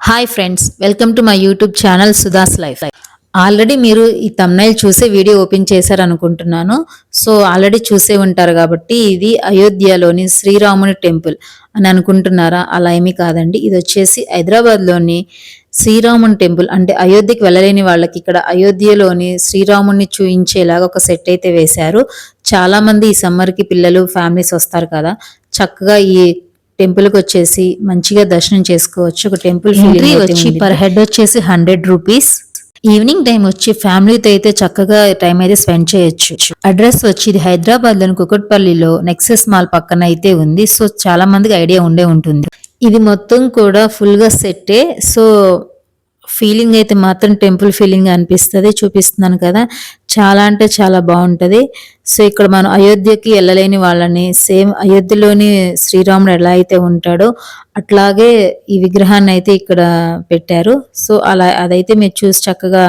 Hi friends, welcome to my YouTube channel Sudha's life. Already మీరు ఈ thumbnail చూసే video open చేశారనుకుంటున్నాను. So already చూసే ఉంటారు కాబట్టి ఇది అయోధ్యలోని శ్రీరాముని టెంపుల్ అని అనుకుంటున్నారా? అలా ఏమీ కాదండి. ఇది వచ్చేసి హైదరాబాద్లోని శ్రీరాముని టెంపుల్. అంటే అయోధ్యకి వెళ్ళలేని వాళ్ళకి ఇక్కడ అయోధ్యలోని శ్రీరాముని చూయించేలాగా ఒక సెట్ అయితే వేశారు. చాలా మంది ఈ సమ్మర్కి పిల్లలు ఫ్యామిలీస్ వస్తారు కదా, చక్కగా ఈ టెంపుల్ కి వచ్చేసి మంచిగా దర్శనం చేసుకోవచ్చు. ఒక టెంపుల్ ఎంట్రీ వచ్చి పర్ హెడ్ వచ్చేసి 100 రూపీస్. ఈవినింగ్ టైం వచ్చి ఫ్యామిలీతో అయితే చక్కగా టైం అయితే స్పెండ్ చేయొచ్చు. అడ్రస్ వచ్చి ఇది హైదరాబాద్ లోని కుకట్పల్లిలో నెక్సెస్ మాల్ పక్కన అయితే ఉంది. సో చాలా మందికి ఐడియా ఉండే ఉంటుంది. ఇది మొత్తం కూడా ఫుల్ గా సెట్టే. సో ఫీలింగ్ అయితే మాత్రం టెంపుల్ ఫీలింగ్ అనిపిస్తుంది. చూపిస్తున్నాను కదా, చాలా అంటే చాలా బాగుంటది. సో ఇక్కడ మనం అయోధ్యకి వెళ్ళలేని వాళ్ళని సేమ్ అయోధ్యలోని శ్రీరాముడు ఎలా అయితే ఉంటాడో అట్లాగే ఈ విగ్రహాన్ని అయితే ఇక్కడ పెట్టారు. సో అలా అదైతే మీరు చూసి చక్కగా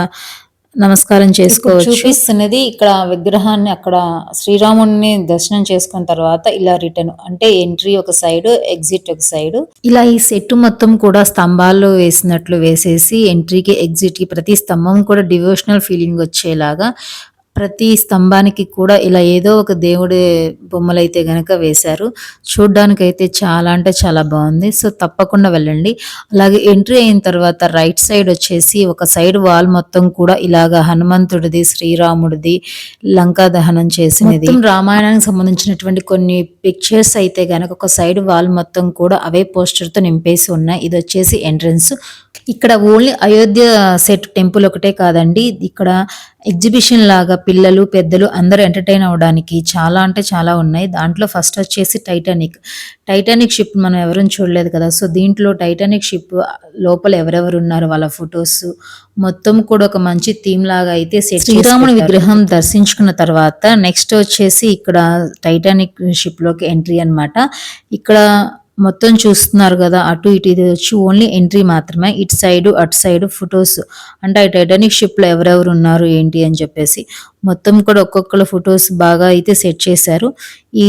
నమస్కారం చేసుకోవచ్చు. చూపిస్తున్నది ఇక్కడ విగ్రహాన్ని, అక్కడ శ్రీరాముడిని దర్శనం చేసుకున్న తర్వాత ఇలా రిటర్న్ అంటే ఎంట్రీ ఒక సైడ్, ఎగ్జిట్ ఒక సైడ్. ఇలా ఈ సెట్ మొత్తం కూడా స్తంభాలు వేసినట్లు వేసేసి ఎంట్రీకి ఎగ్జిట్ కి ప్రతి స్తంభం కూడా డివోషనల్ ఫీలింగ్ వచ్చేలాగా ప్రతి స్తంభానికి కూడా ఇలా ఏదో ఒక దేవుడి బొమ్మలైతే గనక వేశారు. చూడ్డానికైతే చాలా అంటే చాలా బాగుంది. సో తప్పకుండా వెళ్ళండి. అలాగే ఎంట్రీ అయిన తర్వాత రైట్ సైడ్ వచ్చేసి ఒక సైడ్ వాల్ మొత్తం కూడా ఇలాగా హనుమంతుడిది, శ్రీరాముడిది లంకా దహనం చేసినది, రామాయణానికి సంబంధించినటువంటి కొన్ని పిక్చర్స్ అయితే గనక ఒక సైడ్ వాల్ మొత్తం కూడా అవే పోస్టర్ తో నింపేసి ఉన్నాయి. ఇది వచ్చేసి ఎంట్రన్స్. ఇక్కడ ఓన్లీ అయోధ్య సెట్ టెంపుల్ ఒకటే కాదండి, ఇక్కడ ఎగ్జిబిషన్ లాగా పిల్లలు పెద్దలు అందరూ ఎంటర్టైన్ అవడానికి చాలా అంటే చాలా ఉన్నాయి. దాంట్లో ఫస్ట్ వచ్చేసి టైటానిక్ షిప్ మనం ఎవరూ చూడలేదు కదా. సో దీంట్లో టైటానిక్ షిప్ లోపల ఎవరెవరు ఉన్నారు, వాళ్ళ ఫొటోస్ మొత్తం కూడా ఒక మంచి థీమ్ లాగా అయితే సెట్. శ్రీరాముని విగ్రహం దర్శించుకున్న తర్వాత నెక్స్ట్ వచ్చేసి ఇక్కడ టైటానిక్ షిప్ లోకి ఎంట్రీ అన్నమాట. ఇక్కడ మొత్తం చూస్తున్నారు కదా, అటు ఇటు ఇది వచ్చి ఓన్లీ ఎంట్రీ మాత్రమే. ఇటు సైడ్ అటు సైడ్ ఫొటోస్ అంటే ఆ టైటానిక్ షిప్ లో ఎవరెవరు ఉన్నారు ఏంటి అని చెప్పేసి మొత్తం కూడా ఒక్కొక్కరు ఫొటోస్ బాగా అయితే సెట్ చేశారు. ఈ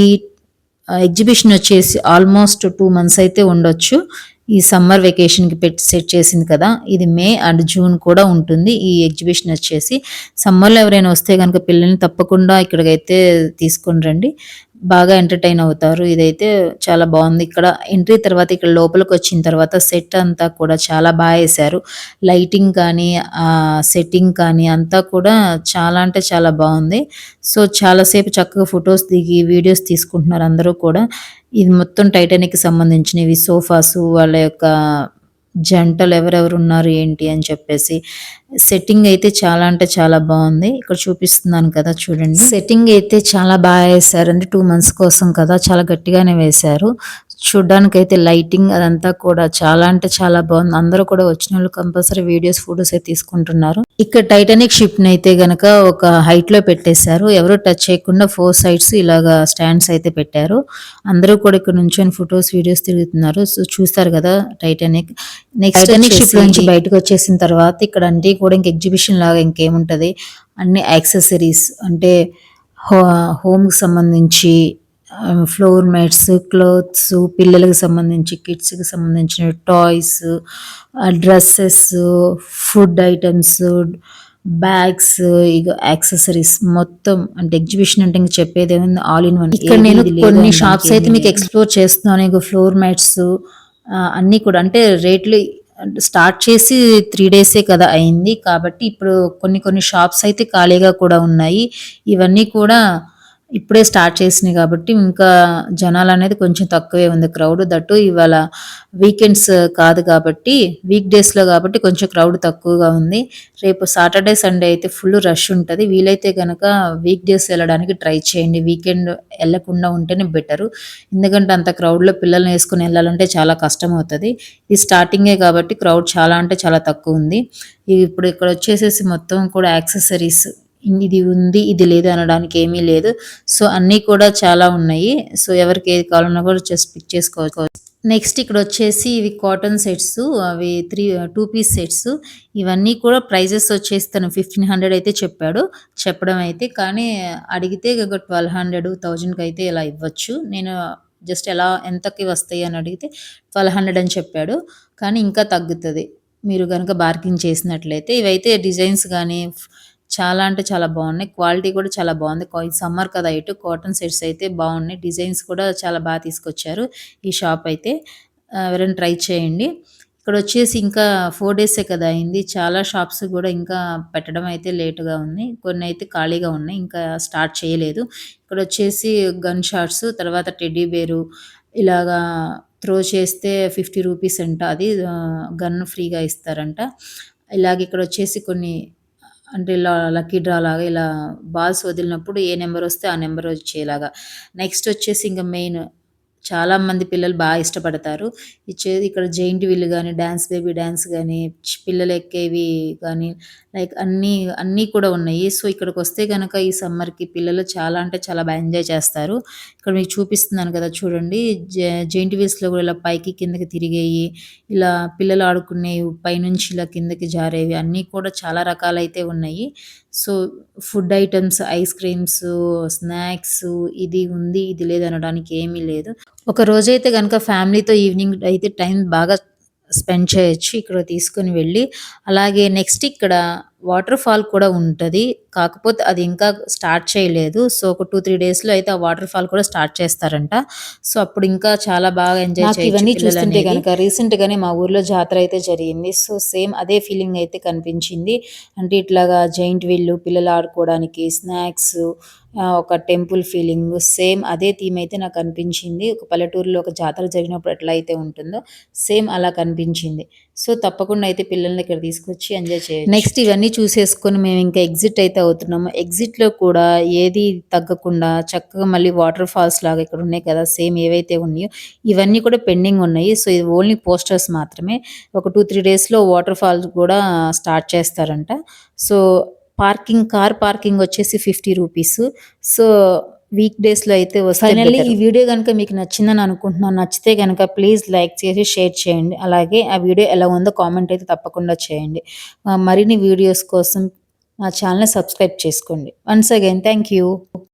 ఎగ్జిబిషన్ వచ్చేసి ఆల్మోస్ట్ 2 months అయితే ఉండొచ్చు. ఈ సమ్మర్ వెకేషన్ కి పెట్టి సెట్ చేసింది కదా, ఇది మే అండ్ జూన్ కూడా ఉంటుంది. ఈ ఎగ్జిబిషన్ వచ్చేసి సమ్మర్లో ఎవరైనా వస్తే కనుక పిల్లల్ని తప్పకుండా ఇక్కడికైతే తీసుకొని రండి, బాగా ఎంటర్టైన్ అవుతారు. ఇదైతే చాలా బాగుంది. ఇక్కడ ఎంట్రీ తర్వాత ఇక్కడ లోపలికి వచ్చిన తర్వాత సెట్ అంతా కూడా చాలా బాగా వేశారు. లైటింగ్ కానీ ఆ సెట్టింగ్ కానీ అంతా కూడా చాలా అంటే చాలా బాగుంది. సో చాలాసేపు చక్కగా ఫొటోస్ దిగి వీడియోస్ తీసుకుంటున్నారు అందరూ కూడా. ఇది మొత్తం టైటానిక్ కి సంబంధించినవి, సోఫాసు, వాళ్ళ యొక్క జంటలు ఎవరెవరు ఉన్నారు ఏంటి అని చెప్పేసి సెట్టింగ్ అయితే చాలా అంటే చాలా బాగుంది. ఇక్కడ చూపిస్తున్నాను కదా చూడండి, సెట్టింగ్ అయితే చాలా బాగా వేశారు. అంటే 2 months కోసం కదా, చాలా గట్టిగానే వేశారు. చూడ్డానికి అయితే లైటింగ్ అదంతా కూడా చాలా అంటే చాలా బాగుంది. అందరూ కూడా వచ్చిన వాళ్ళు కంపల్సరీ వీడియోస్ ఫొటోస్ అయితే తీసుకుంటున్నారు. ఇక్కడ టైటానిక్ షిప్ ని అయితే గనక ఒక హైట్ లో పెట్టేశారు. ఎవరు టచ్ చేయకుండా 4 sides ఇలాగా స్టాండ్స్ అయితే పెట్టారు. అందరూ కూడా ఇక్కడ నుంచొని ఫొటోస్ వీడియోస్ తిరుగుతున్నారు. సో చూస్తారు కదా టైటానిక్. నెక్స్ట్ టైటానిక్ షిప్ నుంచి బయటకు వచ్చేసిన తర్వాత ఇక్కడ అంటే కూడా ఇంక ఎగ్జిబిషన్ లాగా ఇంకేముంటది, అన్ని యాక్సెసరీస్ అంటే హోమ్ కి సంబంధించి ఫ్లోర్ మ్యాట్స్, క్లోత్స్, పిల్లలకు సంబంధించి కిడ్స్కి సంబంధించిన toys, dresses, food items, bags, ఇక యాక్సెసరీస్ మొత్తం. అంటే ఎగ్జిబిషన్ అంటే ఇంక చెప్పేది ఏముంది, ఆల్ ఇన్ వన్. ఇక్కడ నేను కొన్ని షాప్స్ అయితే మీకు ఎక్స్ప్లోర్ చేస్తున్నాను. ఇక ఫ్లోర్ మ్యాట్స్ అన్నీ కూడా అంటే రేట్లు స్టార్ట్ చేసి 3 days కదా అయింది, కాబట్టి ఇప్పుడు కొన్ని షాప్స్ అయితే ఖాళీగా కూడా ఉన్నాయి. ఇవన్నీ కూడా ఇప్పుడే స్టార్ట్ చేసినాయి కాబట్టి ఇంకా జనాలు అనేది కొంచెం తక్కువే ఉంది, క్రౌడ్. దట్టు ఇవాళ వీకెండ్స్ కాదు కాబట్టి, వీక్ డేస్లో కాబట్టి కొంచెం క్రౌడ్ తక్కువగా ఉంది. రేపు సాటర్డే సండే అయితే ఫుల్ రష్ ఉంటుంది. వీలైతే కనుక వీక్ డేస్ వెళ్ళడానికి ట్రై చేయండి, వీకెండ్ వెళ్ళకుండా ఉంటేనే బెటరు. ఎందుకంటే అంత క్రౌడ్లో పిల్లల్ని వేసుకుని వెళ్ళాలంటే చాలా కష్టం అవుతుంది. ఇది స్టార్టింగే కాబట్టి క్రౌడ్ చాలా అంటే చాలా తక్కువ ఉంది. ఇప్పుడు ఇక్కడ వచ్చేసేసి మొత్తం కూడా యాక్సెసరీస్, ఇది ఉంది ఇది లేదు అనడానికి ఏమీ లేదు. సో అన్నీ కూడా చాలా ఉన్నాయి. సో ఎవరికి ఏది కావాలన్నా కూడా జస్ట్ పిక్ చేసుకోవచ్చు. నెక్స్ట్ ఇక్కడ వచ్చేసి ఇవి కాటన్ సెట్స్, అవి 2 piece సెట్స్. ఇవన్నీ కూడా ప్రైజెస్ వచ్చేసి తను 1500 అయితే చెప్పడం అయితే, కానీ అడిగితే 1200, 1000కి అయితే ఇలా ఇవ్వచ్చు. నేను జస్ట్ ఎంతకి వస్తాయి అని అడిగితే 1200 అని చెప్పాడు. కానీ ఇంకా తగ్గుతది మీరు గనుక బార్గెయిన్ చేసినట్లయితే. ఇవైతే డిజైన్స్ గానీ చాలా అంటే చాలా బాగున్నాయి. క్వాలిటీ కూడా చాలా బాగుంది. సమ్మర్ కదా ఇటు కాటన్ సెట్స్ అయితే బాగున్నాయి. డిజైన్స్ కూడా చాలా తీసుకొచ్చారు ఈ షాప్ అయితే. ఎవరైనా ట్రై చేయండి. ఇక్కడొచ్చేసి ఇంకా 4 డేసే కదా అయింది. చాలా షాప్స్ గూడా ఇంకా పెట్టడం అయితే లేట్‌గా ఉంది. కొన్నయితే ఖాళీగా ఉన్నాయి. ఇంకా స్టార్ట్ చేయలేదు. ఇక్కడొచ్చేసి గన్ షాట్స్, తర్వాత టెడ్డీ బేరు ఇలాగా త్రో చేస్తే 50 రూపీస్ అంట. అది గన్ ఫ్రీగా ఇస్తారంట. ఇలాగ ఇక్కడొచ్చేసి కొన్ని అంటే ఇలా లక్కీ డ్రా లాగా ఇలా బాల్స్ వదిలినప్పుడు ఏ నంబర్ వస్తే ఆ నంబర్ వచ్చేలాగా. నెక్స్ట్ వచ్చేసి ఇంక మెయిన్ చాలా మంది పిల్లలు ఇష్టపడతారు. ఇక్కడ జెయింట్ వీల్ గాని, డాన్స్ బేబీ డాన్స్ గాని, పిల్లలు ఎక్కేవి గాని లైక్ అన్నీ కూడా ఉన్నాయి. సో, ఇక్కడికొస్తే గనక ఈ సమ్మర్‌కి పిల్లలు చాలా అంటే చాలా ఎంజాయ్ చేస్తారు. ఇక్కడ మీకు చూపిస్తున్నాను కదా చూడండి. జెయింట్ వీల్స్‌లో కూడా ఇలా పైకి కిందకి తిరిగేయి, ఇలా పిల్లలు ఆడుకునేవి పైనుంచి ఇలా కిందకి జారేవి అన్నీ కూడా చాలా రకాలైతే ఉన్నాయి. So, food items, ice creams, snacks ఇది ఉంది, ఇది లేదనడానికి ఏమీ లేదు. ఒక రోజైతే గనక ఫ్యామిలీతో ఈవినింగ్ అయితే టైం బాగా స్పెండ్ చేయొచ్చు ఇక్కడ తీసుకొని వెళ్ళి. అలాగే నెక్స్ట్ ఇక్కడ వాటర్ ఫాల్ కూడా ఉంటది. కాకపోతే అది ఇంకా స్టార్ట్ చేయలేదు. సో, ఒక 2, 3 డేస్‌లో అయితే ఆ వాటర్ ఫాల్ కూడా స్టార్ట్ చేస్తారంట. సో, అప్పుడు ఇంకా చాలా బాగా ఎంజాయ్ చేయొచ్చు ఇవన్నీ చూస్తుంటే పిల్లలనేది. గనక రీసెంట్‌గానే మా ఊర్లో జాతర అయితే జరిగింది. సో, సేమ్ అదే ఫీలింగ్ అయితే కనిపించింది. అంటే ఇట్లాగా జెయింట్ వీల్లు పిల్లలు ఆడుకోవడానికి, స్నాక్స్, ఒక టెంపుల్ ఫీలింగ్ సేమ్ అదే థీమ్ అయితే నాకు అనిపించింది. ఒక పల్లెటూరులో ఒక జాతర జరిగినప్పుడు ఎట్లా అయితే ఉంటుందో సేమ్ అలా కనిపించింది. సో, తప్పకుండా అయితే పిల్లల్ని ఇక్కడ తీసుకొచ్చి ఎంజాయ్ చేయొచ్చు. నెక్స్ట్ ఇవన్నీ చూసేసుకొని మేము ఇంకా ఎగ్జిట్ అయితే అవుతున్నాము. ఎగ్జిట్‌లో కూడా ఏది తగ్గకుండా చక్కగా మళ్ళీ వాటర్ ఫాల్స్ లాగా ఇక్కడ ఉన్నాయి కదా! సేమ్ ఏవైతే ఉన్నాయో ఇవన్నీ కూడా పెండింగ్ ఉన్నాయి. సో, ఇది ఓన్లీ పోస్టర్స్ మాత్రమే. ఒక 2, 3 డేస్‌లో వాటర్ ఫాల్స్ కూడా స్టార్ట్ చేస్తారంట. సో, కార్ పార్కింగ్ వచ్చేసి 50 రూపీస్. సో, వీక్ డేస్‌లో అయితే వస్తే ఫైనల్లీ బెటర్. ఈ వీడియో గనుక మీకు నచ్చిందని అనుకుంటున్నాను. నచ్చితే గనక ప్లీజ్ లైక్ చేసి షేర్ చేయండి. అలాగే ఆ వీడియో ఎలా ఉందో కామెంట్ అయితే తప్పకుండా చేయండి. మరిన్ని వీడియోస్ కోసం నా ఛానెల్‌ని సబ్స్క్రైబ్ చేసుకోండి. Once again thank you.